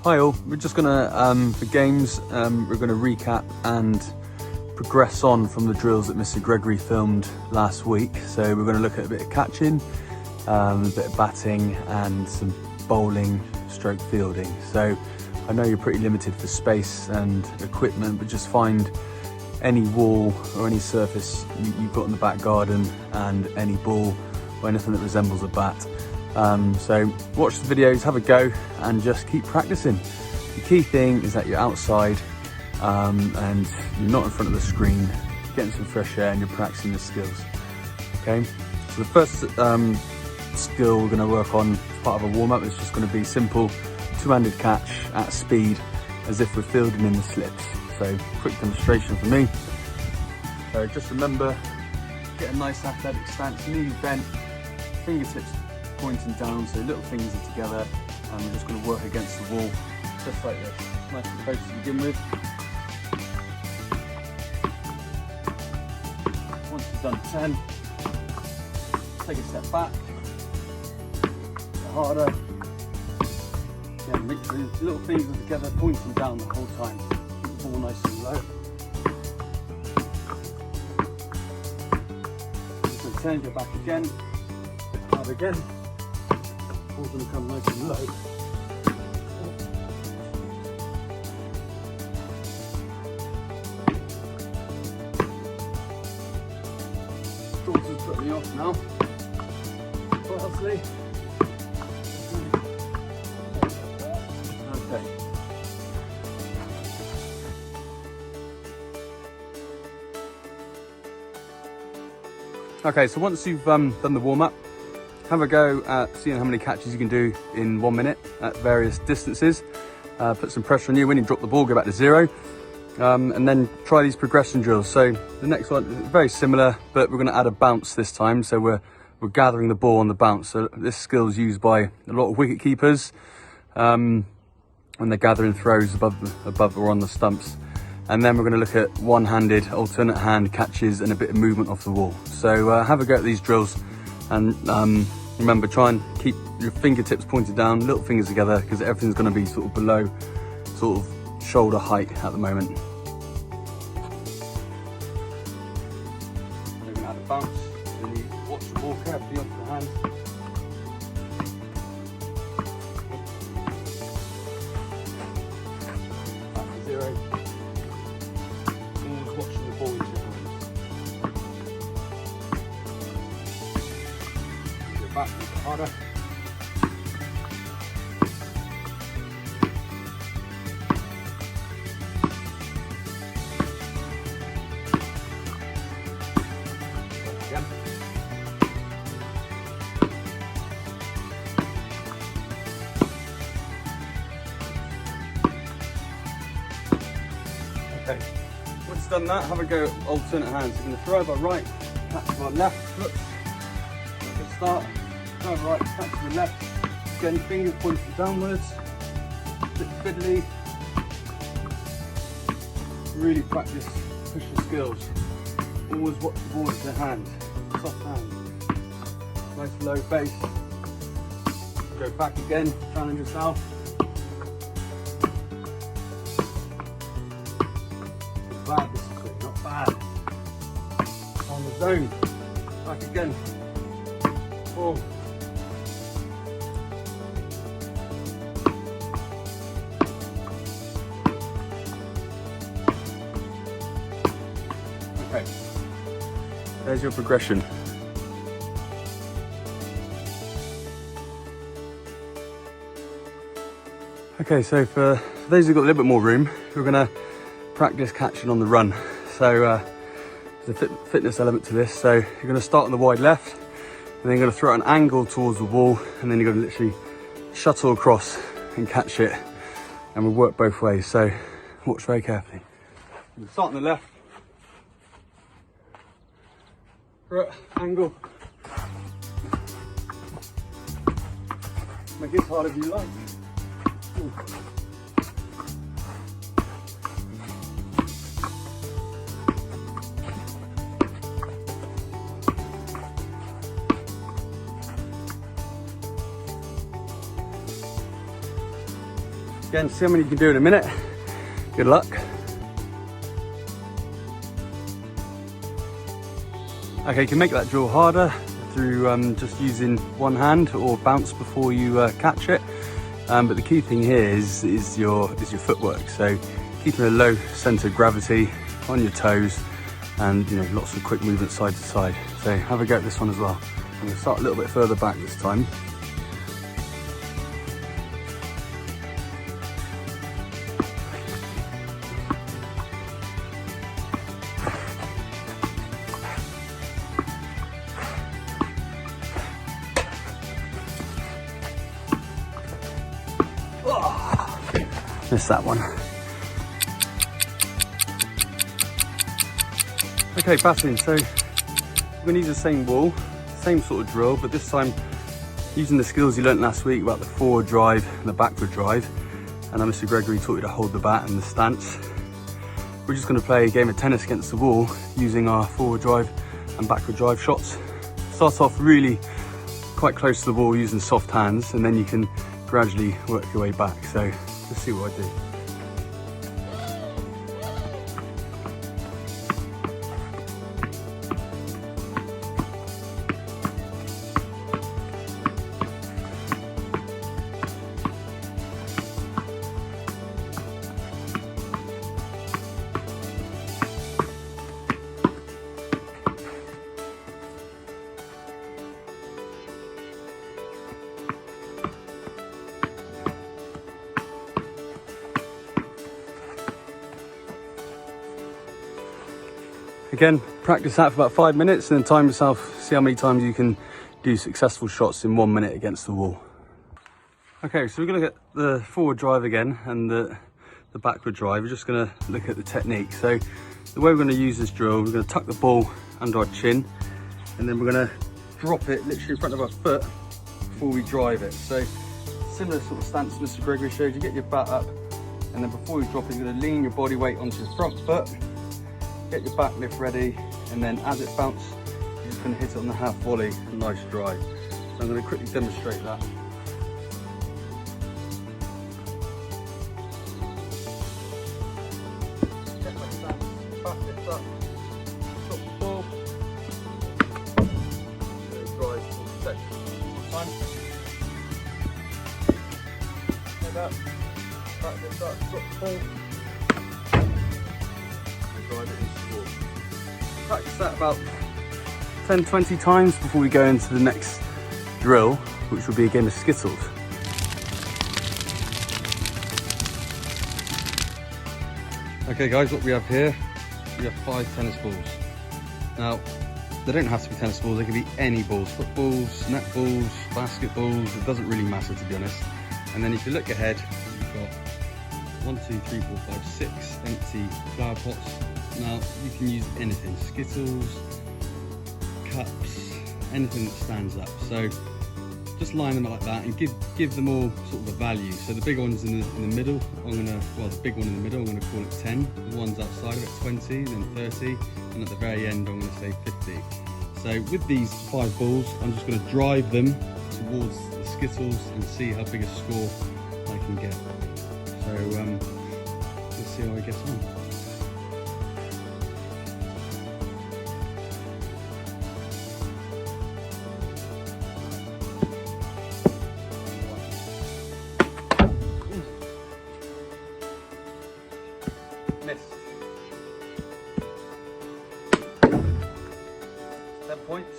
Hi all, we're just gonna, for games, we're gonna recap and progress on from the drills that Mr Gregory filmed last week. So we're gonna look at a bit of catching, a bit of batting and some bowling stroke fielding. So I know you're pretty limited for space and equipment, but just find any wall or any surface you've got in the back garden and any ball or anything that resembles a bat. So watch the videos, have a go and just keep practicing. The key thing is that you're outside and you're not in front of the screen, you're getting some fresh air and you're practicing the skills. Okay, so the first skill we're going to work on as part of a warm-up is just going to be simple two-handed catch at speed as if we're fielding in the slips. So quick demonstration for me. So just remember, get a nice athletic stance, knees bent, fingertips pointing down, so little fingers are together, and we're just going to work against the wall just like this. Nice and close to begin with. Once you've done 10, take a step back, harder. Yeah, make sure the little fingers are together, pointing down the whole time. Keep the ball nice and low. So 10, go back again, hard again. Ball's going to come nice and low. Daughter's put me off now. Firstly. Okay. Okay, so once you've done the warm-up, have a go at seeing how many catches you can do in 1 minute at various distances. Put some pressure on you. When you drop the ball, go back to 0. And then try these progression drills. So the next one is very similar, but we're going to add a bounce this time. So we're gathering the ball on the bounce. So this skill is used by a lot of wicket keepers when they're gathering throws above or on the stumps. And then we're going to look at one-handed, alternate hand catches and a bit of movement off the wall. So have a go at these drills. And remember, try and keep your fingertips pointed down, little fingers together, because everything's going to be sort of below sort of shoulder height at the moment. Then we're going to add a bounce, and you watch the ball carefully onto the hand. Back to 0. Always watching the ball into your hands. Back a bit harder. Again. Okay, once you've done that, have a go at alternate hands. You're going to throw by right, catch by left foot. Good start. Throw right, catch to the left. Again, fingers pointing downwards. A bit fiddly. Really practice, push your skills. Always watch the ball with your hand. Soft hand. Nice low base. Go back again, challenge yourself. Not bad, this is good, not bad. On the zone. Back again. 4. Okay, there's your progression. Okay, so for those who've got a little bit more room, we're going to practice catching on the run. So there's a fitness element to this. So you're going to start on the wide left, and then you're going to throw at an angle towards the wall, and then you're going to literally shuttle across and catch it. And we'll work both ways, so watch very carefully. We'll start on the left. Right, angle. Make it as hard as you like. Ooh. Again, see how many you can do in a minute. Good luck. Okay, you can make that drill harder through just using one hand or bounce before you catch it. But the key thing here is your footwork. So keeping a low centre of gravity on your toes, and lots of quick movement side to side. So have a go at this one as well. I'm going to start a little bit further back this time. Missed that one. Okay, batting. So we're going to use the same wall, same sort of drill, but this time using the skills you learnt last week about the forward drive and the backward drive. And Mr Gregory taught you to hold the bat and the stance. We're just going to play a game of tennis against the wall using our forward drive and backward drive shots. Start off really quite close to the ball using soft hands, and then you can gradually work your way back. So let's see what I do. Again, practice that for about 5 minutes and then time yourself, see how many times you can do successful shots in 1 minute against the wall. Okay, so we're going to get the forward drive again and the backward drive. We're just going to look at the technique. So the way we're going to use this drill, we're going to tuck the ball under our chin, and then we're going to drop it literally in front of our foot before we drive it. So similar sort of stance Mr Gregory showed you. Get your bat up, and then before you drop it, you're going to lean your body weight onto your front foot. Get your back lift ready, and then as it bounces, you're just going to hit it on the half volley, a nice drive. So I'm going to quickly demonstrate that. Get my stance, back lift up, drop the ball, so it drives full section. One time. Head up, back lift up, drop the ball. Practice that about 10-20 times before we go into the next drill, which will be a game of skittles. Okay guys, what we have here, we have 5 tennis balls. Now, they don't have to be tennis balls, they can be any balls, footballs, netballs, basketballs, it doesn't really matter to be honest. And then if you look ahead, you've got 1, 2, 3, 4, 5, 6 empty flower pots. Now, you can use anything, skittles, cups, anything that stands up. So just line them up like that and give them all sort of a value. So the big one's in the middle, the big one in the middle, I'm gonna call it 10. The ones outside of it, 20, then 30, and at the very end, I'm gonna say 50. So with these 5 balls, I'm just gonna drive them towards the skittles and see how big a score I can get. So let's see how I get on. Missed. 10 points.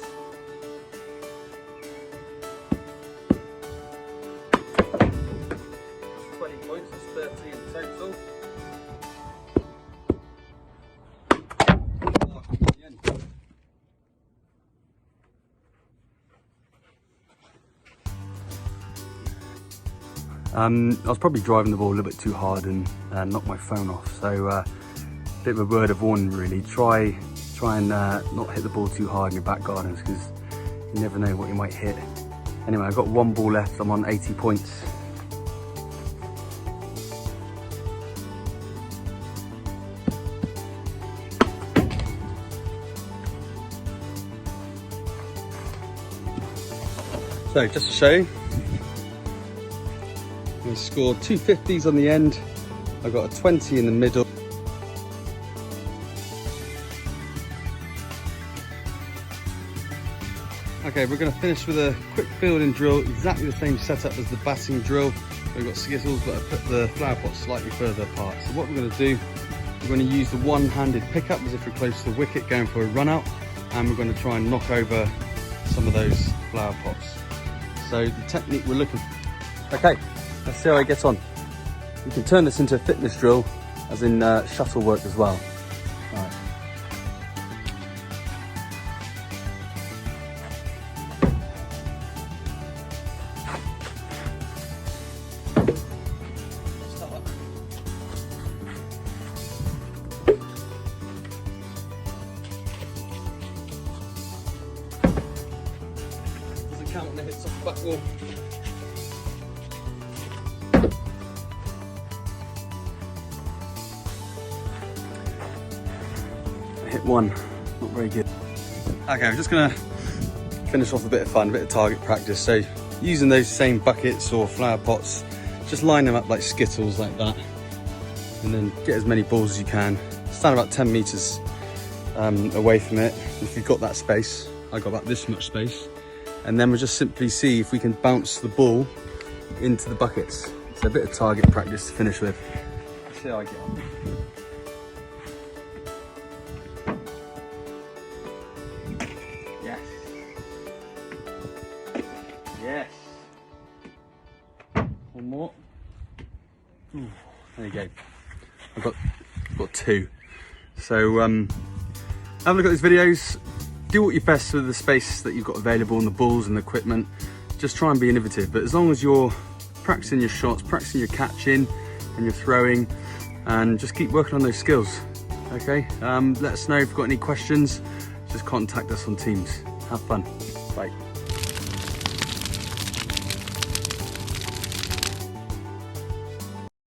20 points, that's 30 in total. I was probably driving the ball a little bit too hard and knocked my phone off. So bit of a word of warning really. Try and not hit the ball too hard in your back gardens, because you never know what you might hit. Anyway, I've got 1 ball left, I'm on 80 points. So just to show you, I'm I scored 2 50s on the end. I got a 20 in the middle. Okay, we're going to finish with a quick building drill, exactly the same setup as the batting drill. We've got skittles, but I put the flower pot slightly further apart. So what we're going to do, we're going to use the one-handed pickup as if we're close to the wicket going for a run out, and we're going to try and knock over some of those flower pots. So the technique we're looking for. Okay, let's see how it gets on. We can turn this into a fitness drill, as in shuttle work as well. All right. Doesn't count when it hits off the back wall. Hit one, not very good. Okay, I'm just gonna finish off a bit of fun, a bit of target practice. So using those same buckets or flower pots, just line them up like skittles like that, and then get as many balls as you can. Stand about 10 meters away from it. If you've got that space, I got about this much space. And then we'll just simply see if we can bounce the ball into the buckets. So a bit of target practice to finish with. Let's see how I get on. Yes. One more. Ooh, there you go. I've got 2. So have a look at these videos. Do what you're best with the space that you've got available and the balls and the equipment. Just try and be innovative. But as long as you're practicing your shots, practicing your catching and your throwing, and just keep working on those skills. Okay. Let us know if you've got any questions. Just contact us on Teams. Have fun. Bye.